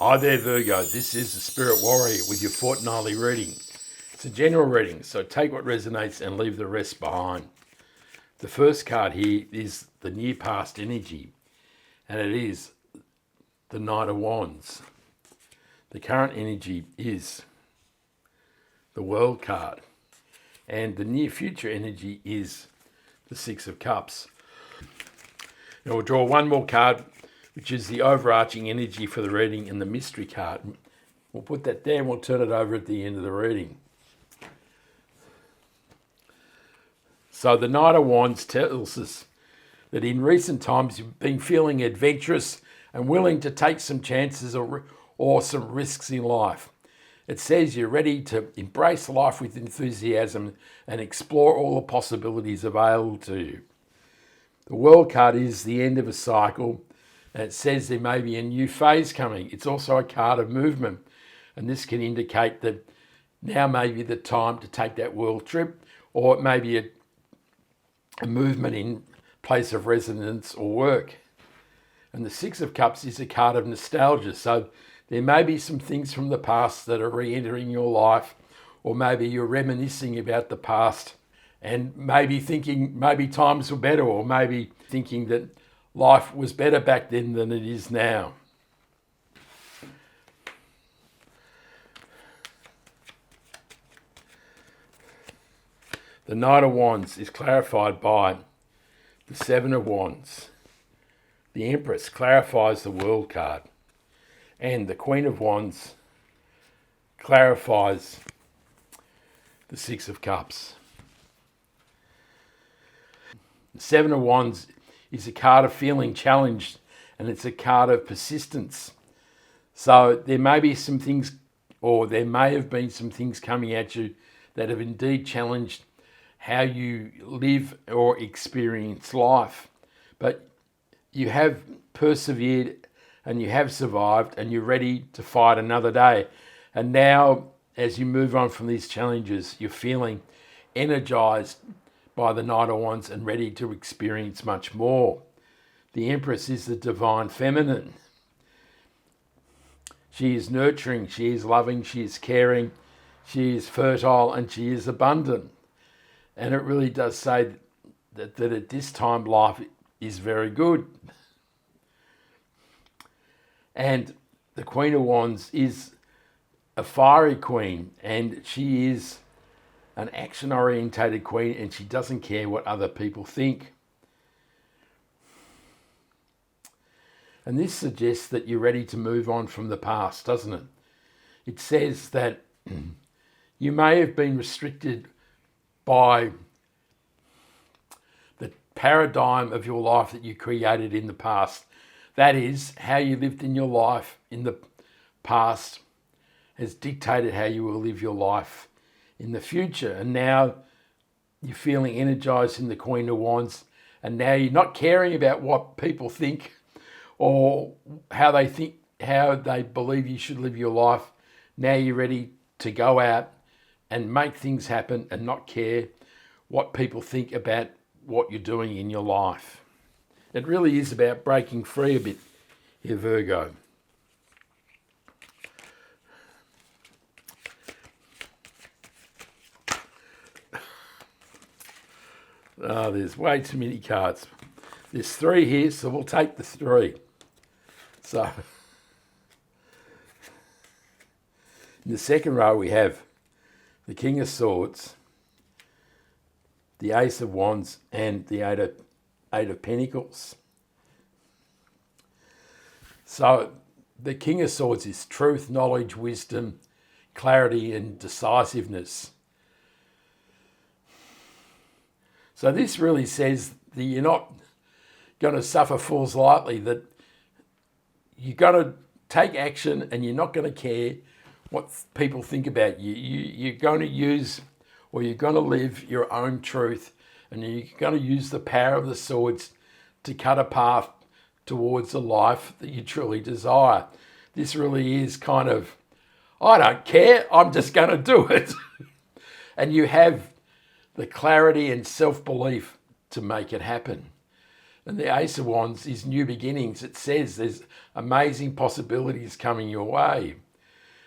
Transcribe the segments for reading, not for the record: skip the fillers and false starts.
Hi there, Virgo. This is the Spirit Warrior with your fortnightly reading. It's a general reading, so take what resonates and leave the rest behind. The first card here is the near past energy, and it is the Knight of Wands. The current energy is the World card, and the near future energy is the Six of Cups. Now we'll draw one more card, which is the overarching energy for the reading, and the mystery card. We'll put that there and we'll turn it over at the end of the reading. So the Knight of Wands tells us that in recent times you've been feeling adventurous and willing to take some chances or some risks in life. It says you're ready to embrace life with enthusiasm and explore all the possibilities available to you. The World card is the end of a cycle, and it says there may be a new phase coming. It's also a card of movement, and this can indicate that now may be the time to take that world trip, or it may be a movement in place of residence or work. And the Six of Cups is a card of nostalgia, so there may be some things from the past that are re-entering your life, or maybe you're reminiscing about the past and maybe thinking maybe times were better, or maybe thinking that life was better back then than it is now. The Knight of Wands is clarified by the Seven of Wands. The Empress clarifies the World card. And the Queen of Wands clarifies the Six of Cups. The Seven of Wands is a card of feeling challenged, and it's a card of persistence. So there may be some things, or there may have been some things coming at you that have indeed challenged how you live or experience life. But you have persevered and you have survived, and you're ready to fight another day. And now, as you move on from these challenges, you're feeling energized by the Knight of Wands and ready to experience much more. The Empress is the divine feminine. She is nurturing, she is loving, she is caring, she is fertile, and she is abundant. And it really does say that at this time life is very good. And the Queen of Wands is a fiery queen, and she is an action-orientated queen, and she doesn't care what other people think. And this suggests that you're ready to move on from the past, doesn't it? It says that you may have been restricted by the paradigm of your life that you created in the past. That is, how you lived in your life in the past has dictated how you will live your life in the future. And now you're feeling energized in the Queen of Wands, and now you're not caring about what people think or how they believe you should live your life. Now you're ready to go out and make things happen and not care what people think about what you're doing in your life. It really is about breaking free a bit here, Virgo. Oh, there's way too many cards. There's three here, so we'll take the three. So, in the second row we have the King of Swords, the Ace of Wands, and the Eight of Pentacles. So the King of Swords is truth, knowledge, wisdom, clarity, and decisiveness. So this really says that you're not going to suffer fools lightly, that you're going to take action and you're not going to care what people think about you. You're going to use, or you're going to live your own truth, and you're going to use the power of the swords to cut a path towards the life that you truly desire. This really is kind of, I don't care, I'm just going to do it. And you have the clarity and self-belief to make it happen. And the Ace of Wands is new beginnings. It says there's amazing possibilities coming your way.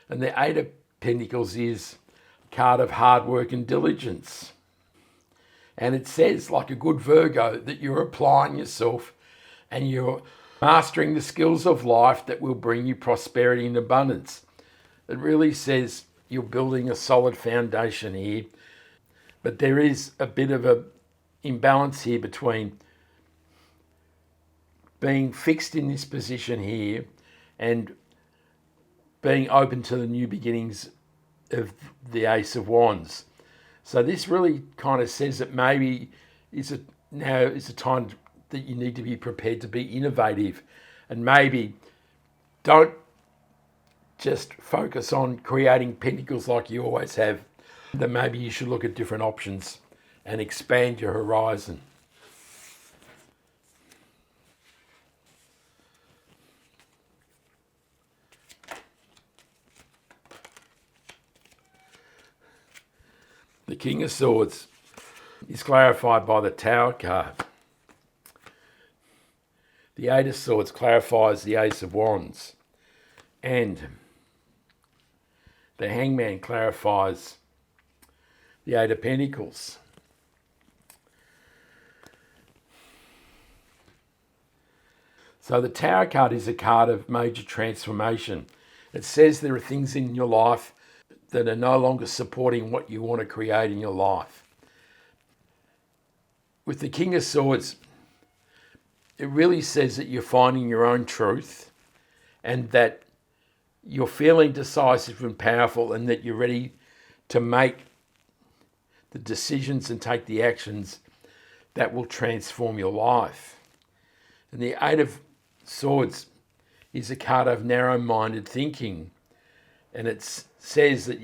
And the Eight of Pentacles is a card of hard work and diligence. And it says, like a good Virgo, that you're applying yourself and you're mastering the skills of life that will bring you prosperity and abundance. It really says you're building a solid foundation here. But there is a bit of an imbalance here between being fixed in this position here and being open to the new beginnings of the Ace of Wands. So this really kind of says that maybe now is a time that you need to be prepared to be innovative, and maybe don't just focus on creating pentacles like you always have. Then maybe you should look at different options and expand your horizon. The King of Swords is clarified by the Tower card. The Eight of Swords clarifies the Ace of Wands. And the Hangman clarifies the Eight of Pentacles. So the Tower card is a card of major transformation. It says there are things in your life that are no longer supporting what you want to create in your life. With the King of Swords, it really says that you're finding your own truth and that you're feeling decisive and powerful and that you're ready to make the decisions and take the actions that will transform your life. And the Eight of Swords is a card of narrow-minded thinking, and it says that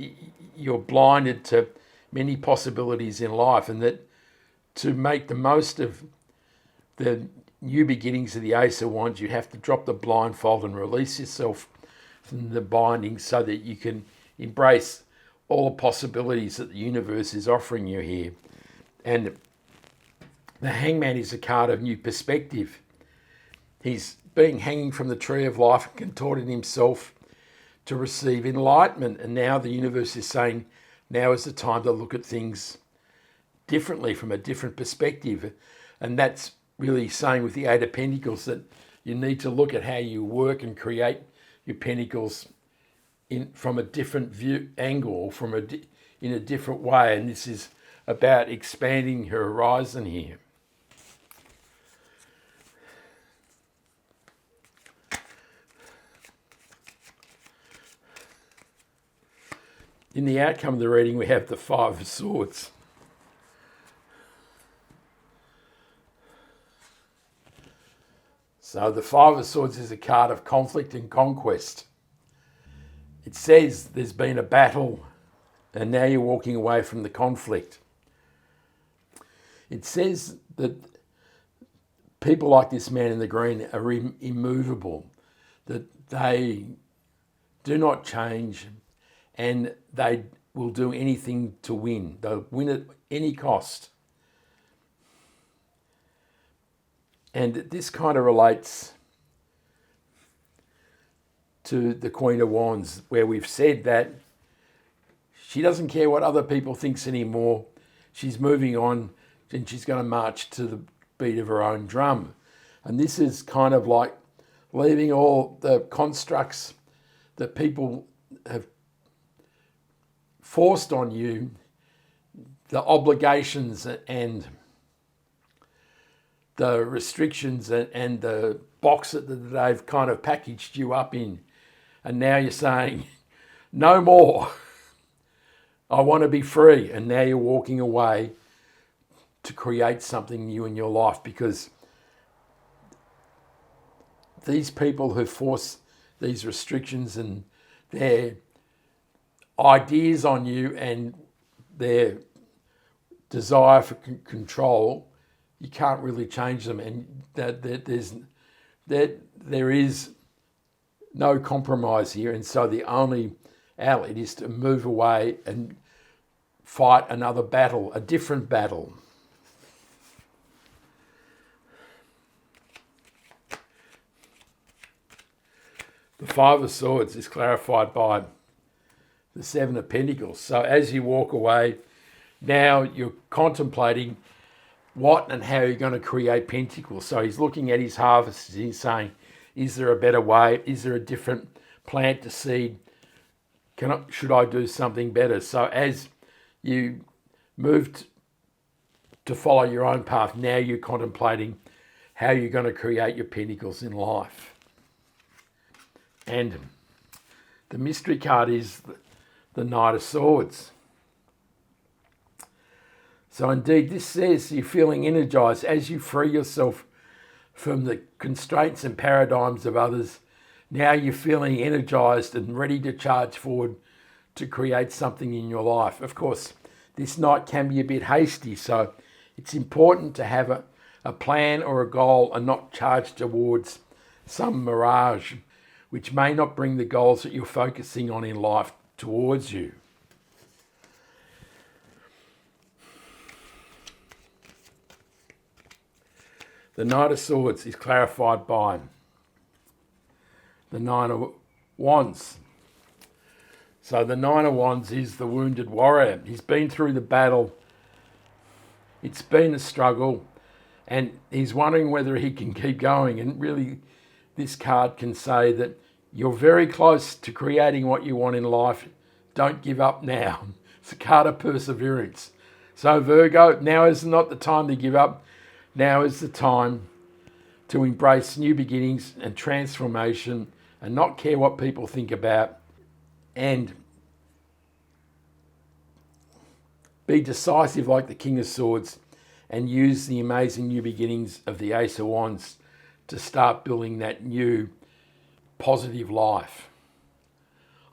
you're blinded to many possibilities in life, and that to make the most of the new beginnings of the Ace of Wands, you have to drop the blindfold and release yourself from the binding so that you can embrace all the possibilities that the universe is offering you here. And the Hangman is a card of new perspective. He's being hanging from the tree of life and contorting himself to receive enlightenment. And now the universe is saying, now is the time to look at things differently, from a different perspective. And that's really saying with the Eight of Pentacles that you need to look at how you work and create your pentacles from a different angle, in a different way. And this is about expanding your horizon here. In the outcome of the reading, we have the Five of Swords. So the Five of Swords is a card of conflict and conquest. It says there's been a battle and now you're walking away from the conflict. It says that people like this man in the green are immovable, that they do not change, and they will do anything to win. They'll win at any cost. And this kind of relates to the Queen of Wands, where we've said that she doesn't care what other people think anymore. She's moving on and she's going to march to the beat of her own drum. And this is kind of like leaving all the constructs that people have forced on you, the obligations and the restrictions and the box that they've kind of packaged you up in. And now you're saying, no more. I want to be free. And now you're walking away to create something new in your life, because these people who force these restrictions and their ideas on you and their desire for control, you can't really change them, and there is no compromise here. And so the only outlet is to move away and fight another battle, a different battle. The Five of Swords is clarified by the Seven of Pentacles. So as you walk away, now you're contemplating what and how you're going to create pentacles. So he's looking at his harvest. He's saying, is there a better way? Is there a different plant to seed? Should I do something better? So as you moved to follow your own path, now you're contemplating how you're going to create your pentacles in life. And the mystery card is the Knight of Swords. So indeed, this says you're feeling energized as you free yourself from the constraints and paradigms of others. Now you're feeling energized and ready to charge forward to create something in your life. Of course, this night can be a bit hasty, so it's important to have a plan or a goal and not charge towards some mirage, which may not bring the goals that you're focusing on in life towards you. The Knight of Swords is clarified by the Nine of Wands. So the Nine of Wands is the wounded warrior. He's been through the battle. It's been a struggle, and he's wondering whether he can keep going. And really, this card can say that you're very close to creating what you want in life. Don't give up now. It's a card of perseverance. So Virgo, now is not the time to give up. Now is the time to embrace new beginnings and transformation and not care what people think about, and be decisive like the King of Swords and use the amazing new beginnings of the Ace of Wands to start building that new positive life.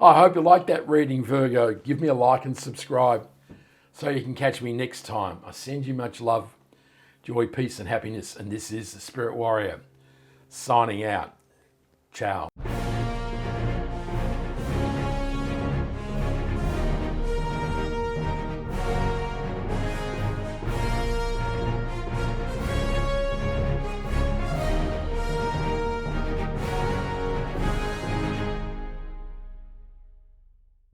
I hope you like that reading, Virgo. Give me a like and subscribe so you can catch me next time. I send you much love, joy, peace and happiness, and this is the Spirit Warrior signing out. Ciao.